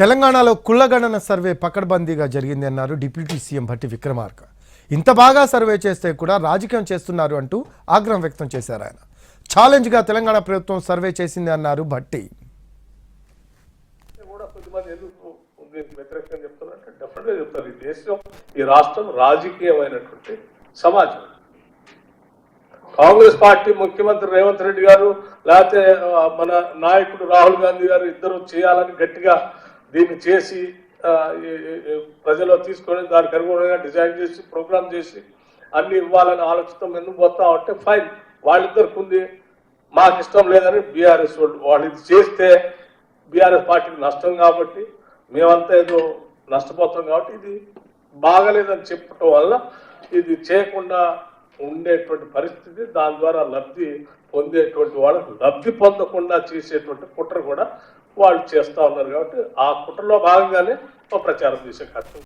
తెలంగాణలో కుళ్ళగణన సర్వే పకడ్బందీగా జరిగింది అన్నారు డిప్యూటీ సీఎం భట్టి విక్రమార్క. ఇంత బాగా సర్వే చేస్తే కూడా రాజకీయం చేస్తున్నారు అంటూ ఆగ్రహం వ్యక్తం చేశారు ఆయన. ఛాలెంజ్గా తెలంగాణ ప్రభుత్వం సర్వే చేసింది అన్నారు భట్టి. ఈ రాష్ట్రం రాజకీయమైనటువంటి సమాజం. కాంగ్రెస్ పార్టీ ముఖ్యమంత్రి రేవంత్ రెడ్డి గారు లేకపోతే మన నాయకుడు రాహుల్ గాంధీ గారు ఇద్దరు చేయాలని గట్టిగా దీన్ని చేసి ప్రజల్లో తీసుకొని దానికి అనుగుణంగా డిజైన్ చేసి ప్రోగ్రామ్ చేసి అన్ని ఇవ్వాలని ఆలోచన ఎందుకు పోతా ఉంటే ఫైన్, వాళ్ళిద్దరికి ఉంది, మాకు ఇష్టం లేదని బీఆర్ఎస్ వాళ్ళు ఇది చేస్తే బీఆర్ఎస్ పార్టీకి నష్టం కాబట్టి మేమంతా ఏదో నష్టపోతాం కాబట్టి ఇది బాగలేదని చెప్పటం వల్ల ఇది చేయకుండా ఉండేటువంటి పరిస్థితి, దాని ద్వారా లబ్ధి పొందేటువంటి వాళ్ళకు లబ్ధి పొందకుండా చేసేటువంటి కుట్ర కూడా వాళ్ళు చేస్తూ ఉన్నారు. కాబట్టి ఆ కుట్రలో భాగంగానే ప్రచారం చేసే కార్యక్రమం.